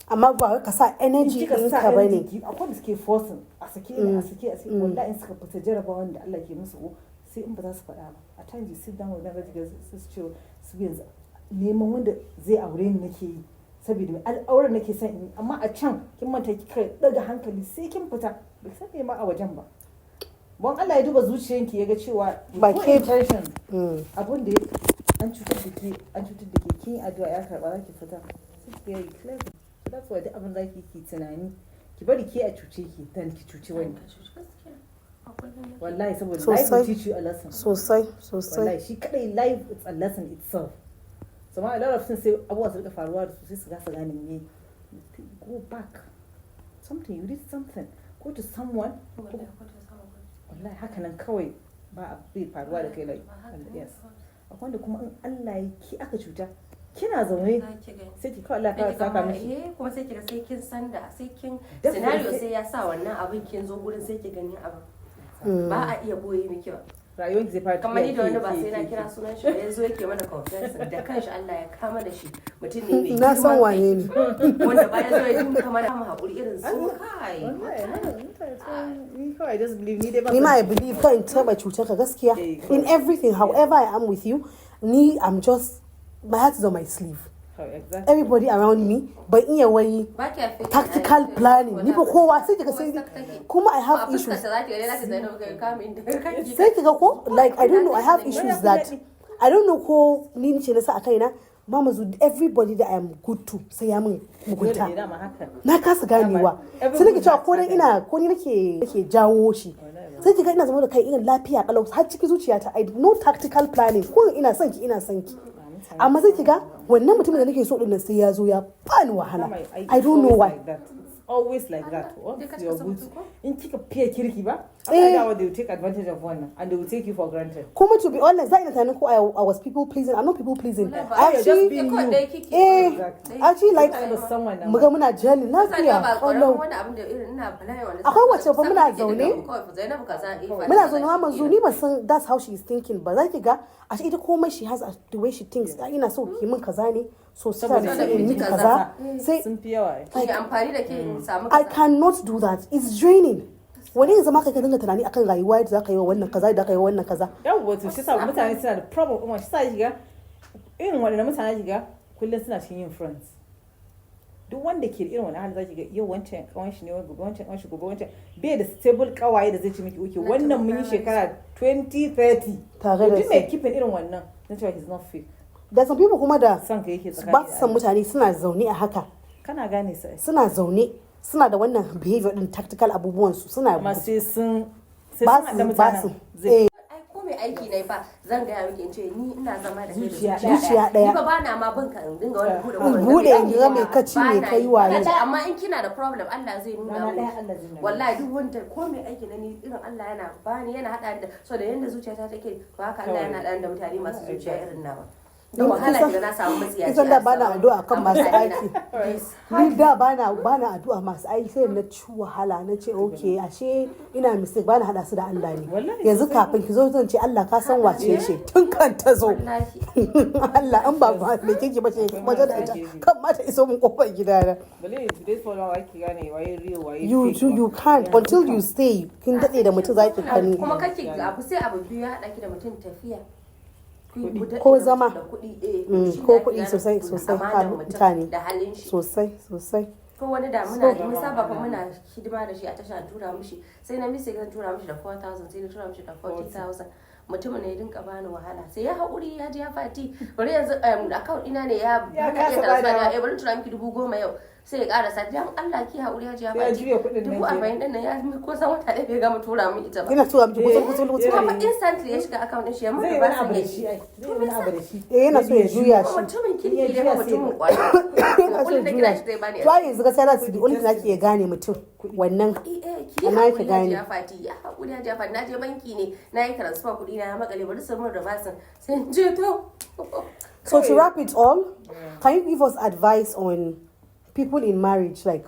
Amma ba ka sa energy din ka bane. Akwai da suke forcing a sake wallahi in suka fita jarabawan da Allah ke musu sai in ba za su faɗa ba. A times you sit down with them daga su ce su yanzu neman wanda zai aure ni nake yi saboda al'aurar nake son in, amma a can kin manta kika daga hankali sai kin fita bai san me ma a wajen ba. Bon Allah ya duba zuciyanki ya ga cewa ba ke intention abun da an cutar da ke kin addu'a ya karba za ki fita sai ki yi clear. That's why duk abin zaki ki tunani ki bari ki a cuce ki dan ki cuci wani. Wallahi saboda life will teach you a lesson. Sosai. Wallahi shi kadai life it's a lesson itself. So ma a lot of things sai abuwa su rika faruwa da su sai su gasa gane me. Go back. Something you did something. Go to someone. Wallahi haka nan kawai ba bai faruwa da kai like yes. Akwai wanda kuma in Allah ya ki aka cuta kina zaune sai ki kawai Allah ka saka miki kuma sai kiga sai kin sanda sai kin scenario sai ya sa wannan abin kin zo gurin sai ki gani abin ba a iya boye miki ba rayuwar ki zai fara kamar ni da wani ba sai na kira sunan shi yanzu yake mana confidence da kanshi Allah ya kama da shi mutum ne mai na san wane ne wanda ba ya zo ya dinka mana kama hakuri irin su kai I just believe ni ma I believe ka in taba cutar ka gaskiya in everything however I am with you ni I'm just my heart is on my sleeve. Oh, exactly. Everybody around me, but in a way, tactical planning. Ni ba kowa sai kika sai kuma I have issues. Sai kika ko like I don't know I have issues that I don't know ko ni ce na sa a kaina mama zu everybody that I am good to sai ya min mugunta. Na kasa ganewa. Sai nake cewa ko dan ko ni nake jawo shi. Sai kika ina zama da kai irin lafiya kalau har cikin zuciyata I no tactical planning. Ko ina son ki. Amma sai kiga wannan mutumin da nake so din nan sai ya zo ya bani wahala. I don't know why. Always like that. In kika fiye kirki ba, after they will take advantage of one and they will take you for granted. Kuma to be honest, that is time I was people pleasing. I'm not people pleasing. Actually, actually like muga muna jelly lafiya. Akwai wace fa muna zaune. Muna zaune ma manzo ni ban san that's how she is thinking ba. Za ki ga a ita komai she has the way she thinks. Ina so ki min kaza ne. So saboda in yi kaza sai sun fi yawa. Amfani da ke I cannot do that. It's draining. Wani yanzu ma ka dinga tunani akan rayuwa da zaka yi wa wannan kaza da zaka yi wa wannan kaza. Yawwa to shi sa mutane suna da problem kuma shi sa shiga irin wannan mutane shiga kullum suna cikin yin friends. Duk wanda ke irin wannan hali zaki ga yau wancan kawan shi ne gobe wancan kawan shi gobe wancan bai da stable kawaye da zai ci miki uke wannan mun yi shekara 20-30 tare da shi. Mai kifin irin wannan na cewa he's not fake. Da some people kuma da son ka yake tsakani. Ba su san mutane suna zaune a haka. Kana gane sai. Suna zaune suna da wannan behavior din tactical abubuwan su suna amma sai sun ba su ai ko mai aiki ne ba zan ga miki in ce ni ina zama da zuciya daya ni ba na ma binka in dinga wani bude in ga mai kaci ne kai waye amma in kina da problem Allah zai nuna mu wallahi duk wanda ko mai aiki na ni irin Allah yana bani yana hada da so da yanda zuciyata take ba haka Allah yana hada da mutane masu zuciya irin nawa da wahala da na samu matsiyaci ita da bana addu'a kan masu aiki ni da bana addu'a masu aiki sai na ci wahala na ce okay ashe ina mistake bana hada su da Allah ne yanzu kafin ki zo zan ce Allah ka san wace ce tun kan ta zo Allah an ba me kike ba ce waje da ita kan ma ta iso mun kofar gidana you can't until you stay kin dade da mutum zaki kani kuma kake abu sai abu biyu ya hada ki da mutum tafiya ko zama ko kuɗi sosai mutane da halin shi sosai ko wani da mun saba fa muna hidima da shi a tasha tura mishi sai na misi zan tura mishi da 4,000 sai na tura mishi da 40,000 mutumin ne ya dinka bani wahala sai ya haƙuri ya ji ya fati bari yanzu account ina ne ya kasa bada bari tura miki 10,000 yau sai ya ƙara sa dan Allah ki haƙuri ya ji ya fati 40,000 din nan ya ko san wata ɗaya bai gama tura min ita ba ina tura miki kusan kuma instantly ya shiga account din shi ya mun ba sa shi yana so ya juya shi mutumin kirki ne mutumin kwari kullun da kira shi zai bani to yanzu ga sai na su only nake ya gane mutum wannan ana ki gane ya fati ya haƙuri ya ji ya fati na je banki ne na yi transfer kuɗi na makale bari sun mun reverse sai je to so to wrap it all can you give us advice on people in marriage, like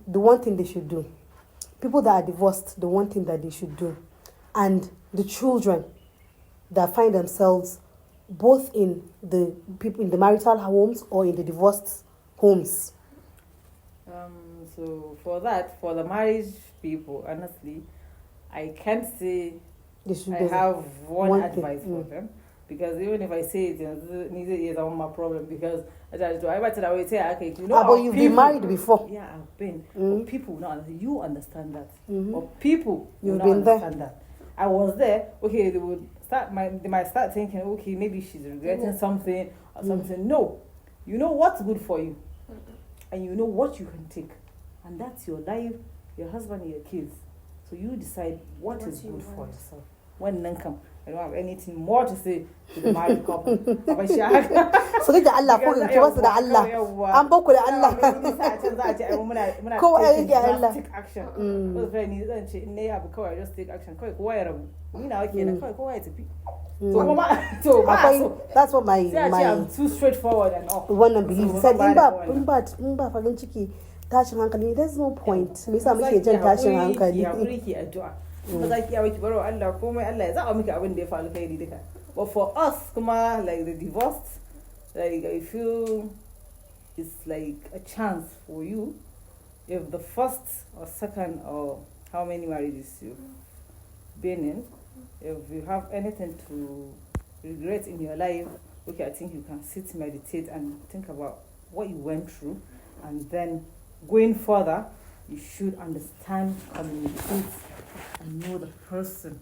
the one thing they should do, people that are divorced, the one thing that they should do, and the children that find themselves both in the people in the marital homes or in the divorced homes. So for that, for the marriage people, honestly, I can't say I have one advice for them. Because even if I say it, neither is my problem. Because but you've been married before. Yeah, I've been. But people you understand that. But people you've been there. understand that. I was there. Okay, they might start thinking, okay, maybe she's regretting something or something. No, you know what's good for you, and you know what you can take, and that's your life, your husband, and your kids. So you decide what is good for yourself. When none come. I don't have anything more to say to the married couple. So get Allah ko ki wasu da Allah. An ba ku da Allah. Ko ai ga Allah. Take action. Ko sai ni zan ce in nayi abu kawai just take action. Kai kowa ya rabu. Ni na kenan kai kowa ya tafi. That's what my I'm too straightforward and all. Wannan belief said in ba farin ciki tashin hankali there's no point. Me yasa muke jin tashin hankali. Ya hakuri ki addu'a. Ba za ki yawo ki baro Allah komai Allah ya zaba miki abin da ya faru kai duka. But for us kuma like the divorced, like I feel it's like a chance for you if the first or second or how many marriages you've been in, if you have anything to regret in your life, okay, I think you can sit, meditate and think about what you went through, and then going further you should understand, communicate and know the person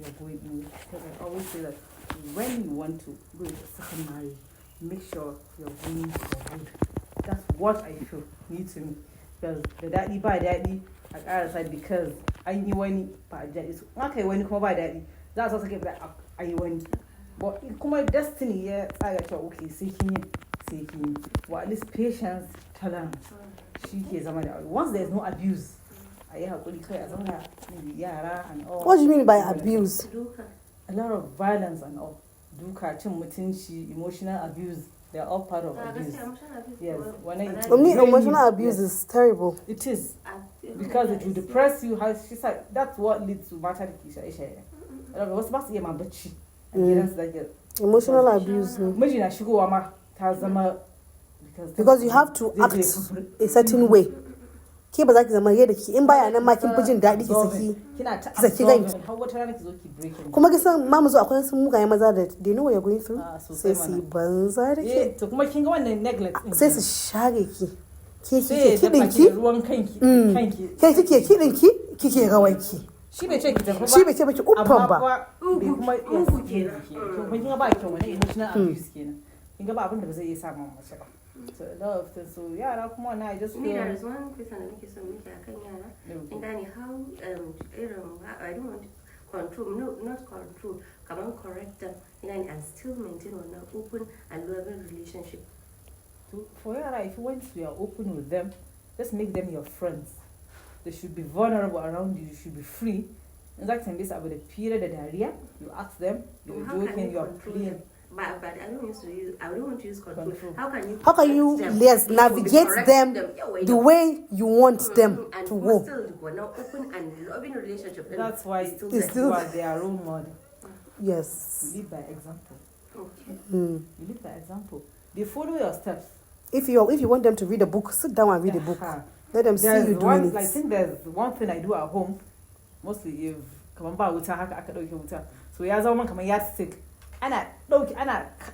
you're going in with. Because I always say that when you want to go into a second marriage, make sure you're going for good. That's what I feel need to me. Because the daddy by daddy, I gotta say because I knew when by daddy. So okay, when you come by daddy, that's also get that up. I went, but it come my destiny. Yeah, I got okay, seeking. Well, at least patience, tolerance. She is somebody. Once there's no abuse. What do you mean by abuse? A lot of violence and all. Duka, cin mutunci, emotional abuse, they are all part of abuse. Yes. Emotional abuse is terrible. It is. Because it will depress you. She said that's what leads to matter. What's about emotional abuse. Because you have to act a certain way. Ke ba za ki zama yadda ki in baya nan ma kin fi jin daɗi ki saki ganki kuma ki san ma mu zo akwai sun mugaye maza da they know what you're going through sai su banza da ke to kuma kin ga wannan neglect sai su share ki ke kike kidin ki ruwan kanki ke kike kidin ki kike rawanki shi bai ce ki tafi ba shi bai ce baki uffan ba kuma kenan kin ga ba kyau wannan emotional abuse kenan kin ga ba abin da ba zai iya samun mace ba. So love so yara kuma na I just feel there is one question that nake so muke akan yara in gane how I don't want control not control come on correct them and still maintain an open and loving relationship. So for yara if you want to are open with them, just make them your friends. They should be vulnerable around you. You should be free. In that time, this about the period of diarrhea. You ask them, you're joking, you're playing. But I don't want to use control. How can you navigate them the way you want them and to go? Still now open and loving relationship. That's why you are their role model. Yes. You live by example. Okay. You live by example. They follow your steps. If you want them to read a book, sit down and read a book. Let them see you doing it. I think there's one thing I do at home. Mostly if so ya zama kamar yardstick ana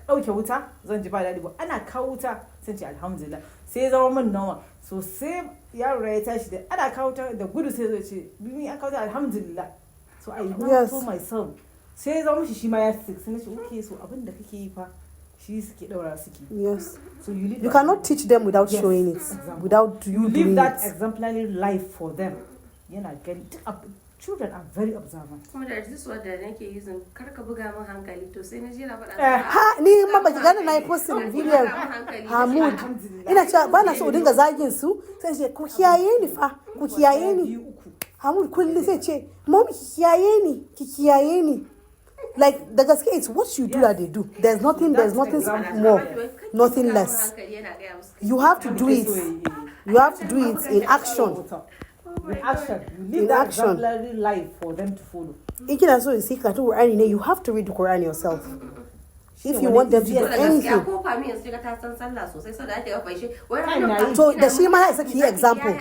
ɗauke wuta zan ji ba daɗi ba ana kawo wuta sai ce alhamdulillah sai zama min nawa so sai yaro ya tashi da ana kawo wuta da gudu sai zai ce ni an kawo wuta alhamdulillah so I now told myself sai zama shi ma ya sick sai na ce okay so abin da kake yi fa shi suke daura suke. Yes. So you cannot teach them without showing it. Example. Without you live that it. exemplary life for them. Children are very observant. Kuma da this word da nake using kar ka buga min hankali to sai na je na faɗa. Ha ni ma baki gane na yi posting video Hamud. Ina cewa ba na so dinga zagin su sai ce ku kiyaye ni fa ku kiyaye ni. Hamud kullum sai ce mom ki kiyaye ni. Like the gaske it's what you do that they do. There's nothing more, nothing less. You have to do it. You have to do it in action. In action. You live that exemplary life for them to follow. You have to read the Quran yourself. If you want them to do anything. So the Shema is a key example.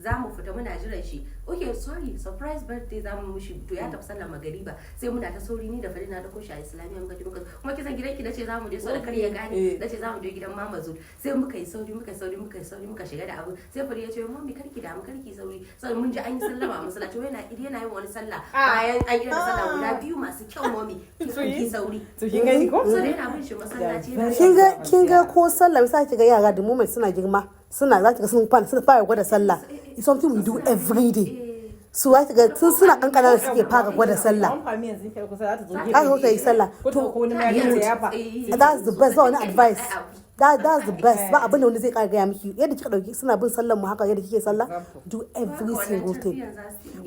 Za mu fita muna jiran shi okay sorry surprise birthday za mu mushi to ya tafi sallar magariba sai muna ta sauri ni da fari na dauko shi a islamiyya muka je muka kuma kisan gidanki nace za mu je so da kar ya gane nace za mu je gidan mama Zul sai muka yi sauri muka shiga da abu sai fari ya ce mami karki da mu karki sauri sai mun ji an yi sallama a masallaci wai yana yin wani sallah bayan an yi da sallah guda biyu masu kyau mami ki sauri to kin gani ko so dai na bin shi masallaci kin ga ko sallah sai ki ga yara da moment suna girma suna za ki ga sun fara gwada sallah. It's something we do every day. So I think suna kankana da suke fara gwada sallah. Aka kuka yi sallah. That's the best. Ba wani advice. That's the best. Ba abin da wanda zai kara gaya miki. Yadda kika dauki suna bin sallan mu haka yadda kike sallah. Do every single thing.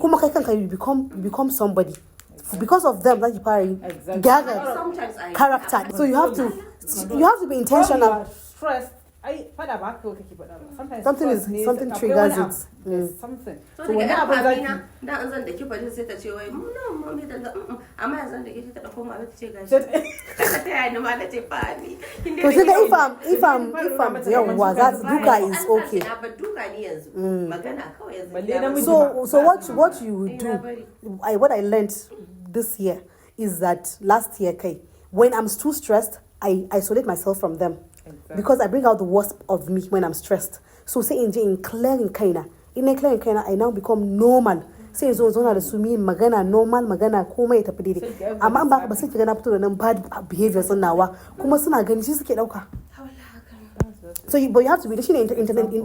Kuma kai kanka you become somebody. Because of them that you fara gather character. So you have to be intentional. Stressed. Something triggers it. Something. So when I have da an zan da kifa din sai ta ce wai no mommy da amma yanzu da kike ta dauko ma ta ce gashi ta ya ni ma da ce fa ni to sai da if I'm yawa that duka is okay. But duka ni yanzu magana kawai yanzu. So what you would do what I learned this year is that last year when I'm too stressed I isolate myself from them. Exactly. Because I bring out the worst of me when I'm stressed. So say in clearing kaina. In clearing kaina, I now become normal. Sai zo da su mi magana normal magana komai ya tafi daidai. Amma ba sai kiga na fito da nan bad behavior sun nawa kuma suna gani shi suke dauka. So but you have to be you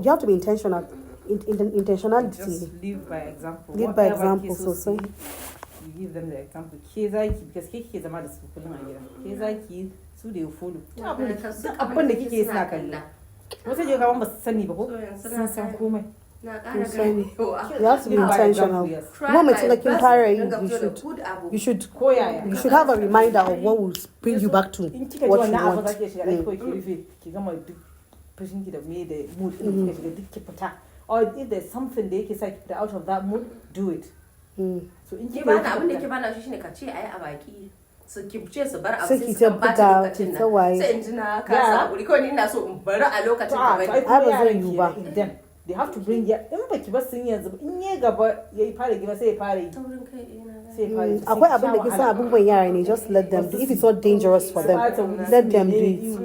have to be intentional. Intentionality. Just live by example. Live by example so you give them the example. Ke zaki because ke zama da su kullun a gida. Ke zaki su da ya follow. Abin da kike suna kalla. Wasu je gaban ba su sani ba ko sun san komai. You have to be intentional. Moment like in you should have a reminder of what will bring you back to what you want. Or if there's something that you say out of that mood, do it. So in ki ba abin da ke bana shi shine ka ce ayi a baki su kibce su bar abu sai su bata lokacin nan sai in ji na kasa hakuri ko ni ina so in bari a lokacin da bai ba zan yi ba. They have to bring ya in baki ba sun yanzu in ya gaba yayi fara gima sai ya fara yi. Akwai abin da ke sa abubuwan yara ne just let them do if it's not dangerous for them let them do it.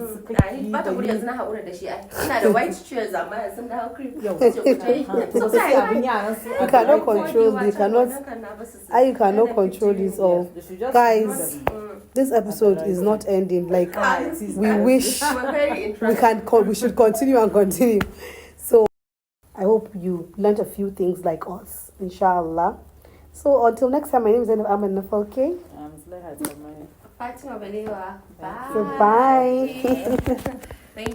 Ba ta guri yanzu na haƙura da shi ina da white chairs amma yanzu da haƙuri. You cannot control you cannot control this all. Guys, this episode is not ending. Like we wish we should continue and continue. So I hope you learned a few things like us, inshallah. So until next time, my name is Zainab Ahmed Nafalke. Fatima Balewa. Bye. So bye.